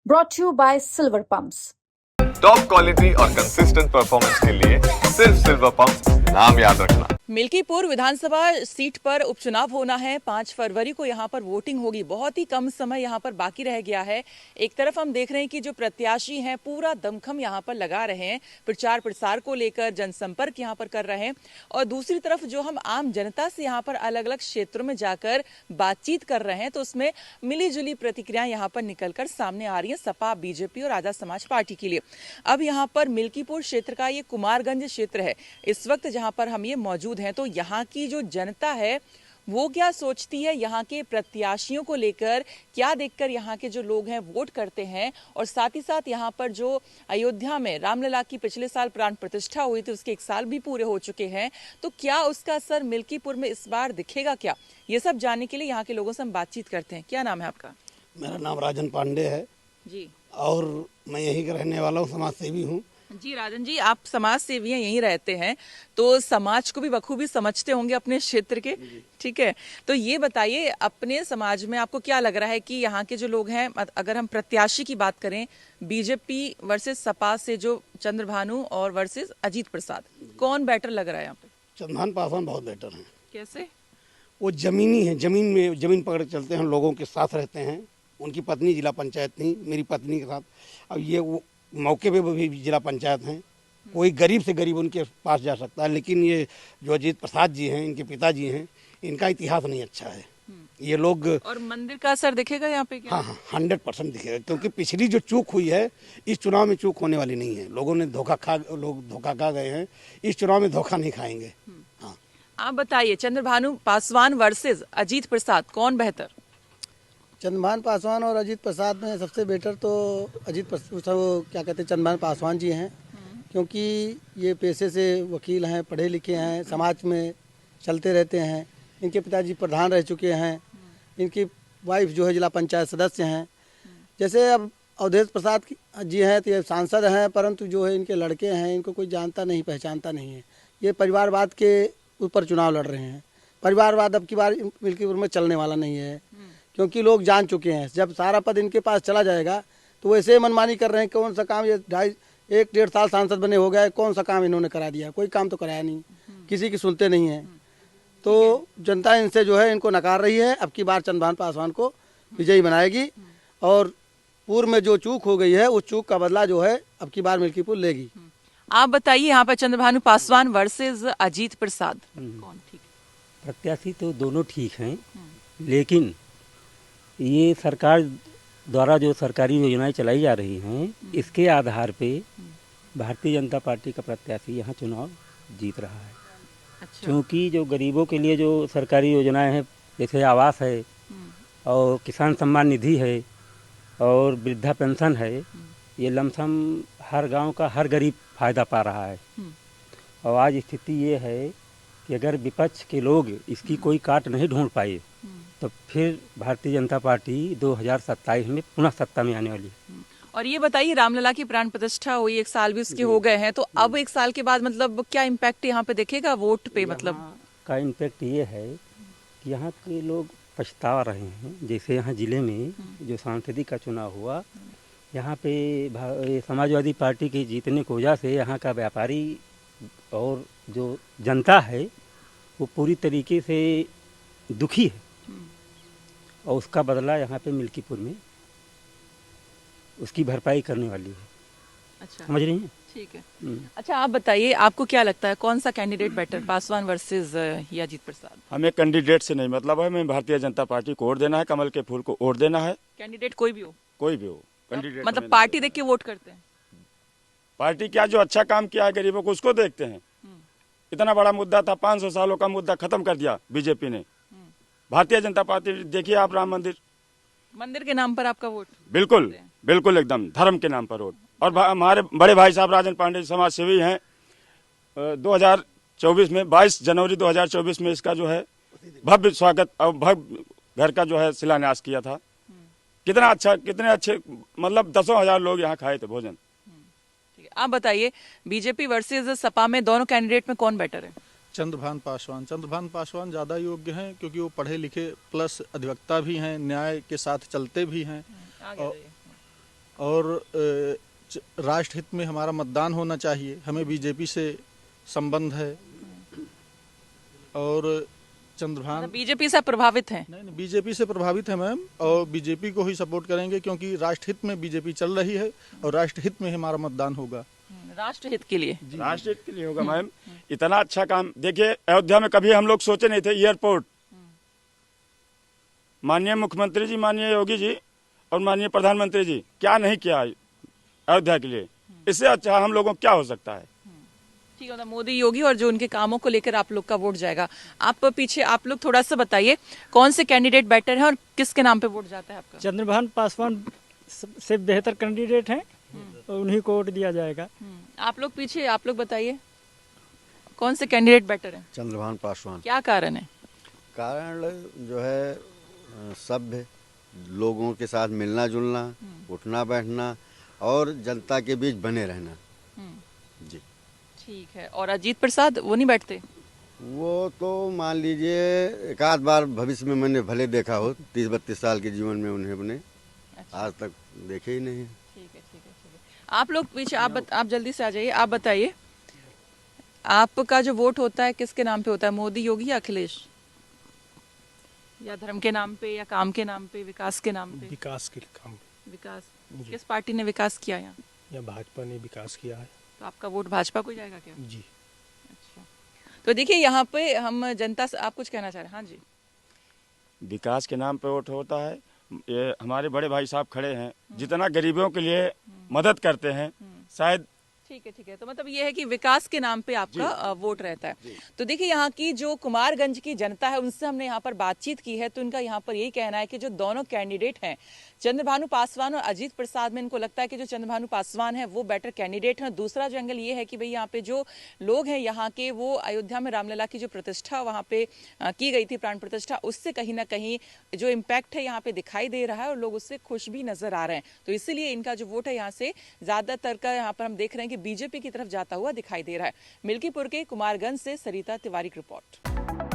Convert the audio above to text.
brought to you by Silver Pumps. Top quality और consistent performance के लिए सिर्फ सिल्वर पंप्स नाम याद रखना। मिल्कीपुर विधानसभा सीट पर उपचुनाव होना है। 5 फरवरी को यहाँ पर वोटिंग होगी। बहुत ही कम समय यहाँ पर बाकी रह गया है। एक तरफ हम देख रहे हैं कि जो प्रत्याशी हैं पूरा दमखम यहाँ पर लगा रहे हैं, प्रचार प्रसार को लेकर जनसंपर्क यहाँ पर कर रहे हैं, और दूसरी तरफ जो हम आम जनता से यहाँ पर अलग अलग क्षेत्रों में जाकर बातचीत कर रहे हैं तो उसमें मिली जुली प्रतिक्रियाएं यहाँ पर निकलकर सामने आ रही हैं सपा, बीजेपी और आजाद समाज पार्टी के लिए। अब यहाँ पर मिल्कीपुर क्षेत्र का ये कुमारगंज क्षेत्र है इस वक्त जहाँ पर हम ये मौजूद हैं, तो यहाँ की जो जनता है वो क्या सोचती है, यहाँ के प्रत्याशियों को लेकर क्या देखकर यहाँ के जो लोग हैं वोट करते हैं, और साथ ही साथ यहाँ पर जो अयोध्या में रामलला की पिछले साल प्राण प्रतिष्ठा हुई थी उसके 1 साल भी पूरे हो चुके हैं, तो क्या उसका असर मिल्कीपुर में इस बार दिखेगा क्या, ये सब जानने के लिए यहाँ के लोगों से हम बातचीत करते हैं। क्या नाम है आपका? मेरा नाम राजन पांडे है जी, और मैं यहीं का रहने वाला हूँ, समाज सेवी हूँ। जी राजन जी, आप समाज सेवी हैं, यहीं रहते हैं, तो समाज को भी बखूबी समझते होंगे अपने क्षेत्र के, ठीक है। तो ये बताइए, अपने समाज में आपको क्या लग रहा है कि यहाँ के जो लोग हैं, अगर हम प्रत्याशी की बात करें, बीजेपी वर्सेस सपा से जो चंद्रभानु और वर्सेस अजीत प्रसाद, कौन बेटर लग रहा है यहाँ पे? चंद्रभानु पासवान बहुत बेटर हैं। कैसे? वो जमीनी है, जमीन पकड़ के चलते हैं, लोगों के साथ रहते हैं। उनकी पत्नी जिला पंचायत थी, मेरी पत्नी के साथ। अब ये वो मौके पे भी जिला पंचायत हैं, कोई गरीब से गरीब उनके पास जा सकता है। लेकिन ये जो अजीत प्रसाद जी हैं, इनके पिताजी हैं, इनका इतिहास नहीं अच्छा है। ये लोग और मंदिर का असर दिखेगा यहाँ पे क्या? हाँ 100% दिखेगा, क्योंकि पिछली जो चूक हुई है इस चुनाव में चूक होने वाली नहीं है। लोग धोखा खा गए हैं, इस चुनाव में धोखा नहीं खाएंगे। हाँ, आप बताइए, चंद्रभानु पासवान वर्सेस अजीत प्रसाद, कौन बेहतर? चंद्रभानु पासवान और अजीत प्रसाद में सबसे बेटर तो क्या कहते हैं, चंद्रभानु पासवान जी हैं, क्योंकि ये पेशे से वकील हैं, पढ़े लिखे हैं, समाज में चलते रहते हैं। इनके पिताजी प्रधान रह चुके हैं, इनकी वाइफ जो है जिला पंचायत सदस्य हैं। जैसे अब अवधेश प्रसाद जी हैं तो ये सांसद हैं, परंतु जो है इनके लड़के हैं, इनको कोई जानता नहीं पहचानता नहीं है। ये परिवारवाद के ऊपर चुनाव लड़ रहे हैं। परिवारवाद अब की बार मिल्कीपुर में चलने वाला नहीं है, क्योंकि लोग जान चुके हैं जब सारा पद इनके पास चला जाएगा तो वैसे ही मनमानी कर रहे हैं। कौन सा काम, ये 1.5 साल सांसद बने हो गए, कौन सा काम इन्होंने करा दिया? कोई काम तो कराया नहीं, किसी की सुनते नहीं है। तो जनता इनसे जो है इनको नकार रही है। अब की बार चंद्रभानु पासवान को विजयी बनाएगी, और पूर्व में जो चूक हो गई है उस चूक का बदला जो है अब की बार मिल्कीपुर लेगी। आप बताइए, यहाँ पर चंद्रभानु पासवान वर्सेस अजीत प्रसाद, कौन ठीक? प्रत्याशी तो दोनों ठीक हैं, लेकिन ये सरकार द्वारा जो सरकारी योजनाएं चलाई जा रही हैं इसके आधार पे भारतीय जनता पार्टी का प्रत्याशी यहाँ चुनाव जीत रहा है। अच्छा। क्योंकि जो गरीबों के लिए जो सरकारी योजनाएं हैं, जैसे आवास है और किसान सम्मान निधि है और वृद्धा पेंशन है, ये लमसम हर गांव का हर गरीब फायदा पा रहा है। और आज स्थिति ये है कि अगर विपक्ष के लोग इसकी कोई काट नहीं ढूंढ पाए तो फिर भारतीय जनता पार्टी 2027 में पुनः सत्ता में आने वाली है। और ये बताइए, रामलला की प्राण प्रतिष्ठा हुई, 1 साल भी उसके हो गए हैं, तो अब 1 साल के बाद मतलब क्या इम्पैक्ट यहाँ पे दिखेगा वोट पे? मतलब का इम्पैक्ट ये है कि यहाँ के लोग पछता रहे हैं। जैसे यहाँ जिले में जो सांसदी का चुनाव हुआ, यहाँ पे समाजवादी पार्टी के जीतने की वजह से यहाँ का व्यापारी और जो जनता है वो पूरी तरीके से दुखी है, और उसका बदला यहाँ पे मिल्कीपुर में उसकी भरपाई करने वाली है। अच्छा, समझ रही हैं? ठीक है। अच्छा, आप बताइए, आपको क्या लगता है कौन सा कैंडिडेट बेटर, पासवान वर्सेस या अजीत प्रसाद? हमें कैंडिडेट से नहीं मतलब है, हमें भारतीय जनता पार्टी को वोट देना है, कमल के फूल को वोट देना है। कैंडिडेट कोई भी हो? कोई भी हो कैंडिडेट, मतलब पार्टी देख के वोट करते हैं? पार्टी क्या जो अच्छा काम किया है गरीबों को उसको देखते हैं। इतना बड़ा मुद्दा था, 500 सालों का मुद्दा खत्म कर दिया बीजेपी ने। भारतीय जनता पार्टी, देखिए आप, राम मंदिर के नाम पर आपका वोट? बिल्कुल बिल्कुल, एकदम धर्म के नाम पर वोट। और हमारे बड़े भाई साहब राजन पांडे समाज सेवी हैं। 2024 में 22 जनवरी 2024 में इसका जो है भव्य स्वागत और भव्य घर का जो है शिलान्यास किया था। कितना अच्छा, कितने अच्छे, मतलब 10,000 लोग यहाँ खाए थे भोजन। आप बताइए, बीजेपी वर्सेस सपा में दोनों कैंडिडेट में कौन बेटर है? चंद्रभानु पासवान ज़्यादा योग्य हैं, क्योंकि वो पढ़े लिखे प्लस अधिवक्ता भी हैं, न्याय के साथ चलते भी हैं। और राष्ट्र हित में हमारा मतदान होना चाहिए। हमें बीजेपी से संबंध है और चंद्रभान बीजेपी से प्रभावित हैं? नहीं, बीजेपी से प्रभावित है मैम, और बीजेपी को ही सपोर्ट करेंगे क्योंकि राष्ट्र हित में बीजेपी चल रही है और राष्ट्र हित में हमारा मतदान होगा। राष्ट्र हित के लिए? राष्ट्र हित के लिए होगा मैम। इतना अच्छा काम देखिए, अयोध्या में कभी हम लोग सोचे नहीं थे एयरपोर्ट। माननीय मुख्यमंत्री जी, माननीय योगी जी और माननीय प्रधानमंत्री जी क्या नहीं किया अयोध्या के लिए। इससे अच्छा हम लोगों को क्या हो सकता है। ठीक है, मोदी योगी और जो उनके कामों को लेकर आप लोग का वोट जाएगा। आप पीछे आप लोग थोड़ा सा बताइए, कौन से कैंडिडेट बेटर हैं और किसके नाम पे वोट जाता है आपका? चंद्रभान पासवान से बेहतर कैंडिडेट हैं, उन्हीं को वोट दिया जाएगा। आप लोग पीछे, आप लोग बताइए कौन से कैंडिडेट बेटर हैं? चंद्रभान पासवान। क्या कारण है? कारण जो है सभ्य, लोगों के साथ मिलना जुलना, उठना बैठना और जनता के बीच बने रहना। जी ठीक है। और अजीत प्रसाद वो नहीं बैठते? वो तो मान लीजिए एक आध बार भविष्य में मैंने भले देखा हो, 30-32 साल के जीवन में उन्हें अपने आज तक देखे ही नहीं। ठीक है, ठीक है, ठीक है। आप लोग पीछे, आप जल्दी से आ जाइए। आप बताइए, आपका जो वोट होता है किसके नाम पे होता है? मोदी, योगी या अखिलेश? या धर्म के नाम पे या काम के नाम पे, विकास के नाम पे? विकास के काम। विकास किस पार्टी ने विकास किया यहाँ? या भाजपा ने विकास किया है। तो आपका वोट भाजपा को जाएगा क्या? जी। अच्छा, तो देखिए यहाँ पे हम जनता से, आप कुछ कहना चाह रहे हैं? हाँ जी। विकास के नाम पे वोट होता है। ये हमारे बड़े भाई साहब खड़े हैं, जितना गरीबों के लिए मदद करते हैं, शायद। ठीक है, ठीक है। तो मतलब ये है कि विकास के नाम पे आपका वोट रहता है। तो देखिए यहाँ की जो कुमारगंज की जनता है, उनसे हमने यहाँ पर बातचीत की है, तो इनका यहाँ पर यही कहना है कि जो दोनों कैंडिडेट हैं, चंद्रभानु पासवान और अजीत प्रसाद, में इनको लगता है कि जो चंद्रभानु पासवान है वो बेटर कैंडिडेट है। दूसरा जो एंगल ये है कि भाई यहाँ पे जो लोग हैं यहाँ के, वो अयोध्या में रामलला की जो प्रतिष्ठा वहाँ पे की गई थी, प्राण प्रतिष्ठा, उससे कहीं ना कहीं जो इम्पैक्ट है यहाँ पे दिखाई दे रहा है और लोग उससे खुश भी नजर आ रहे हैं। तो इसीलिए इनका जो वोट है यहाँ से ज्यादातर का यहाँ पर हम देख रहे हैं कि बीजेपी की तरफ जाता हुआ दिखाई दे रहा है। मिल्कीपुर के कुमारगंज से सरिता तिवारी की रिपोर्ट।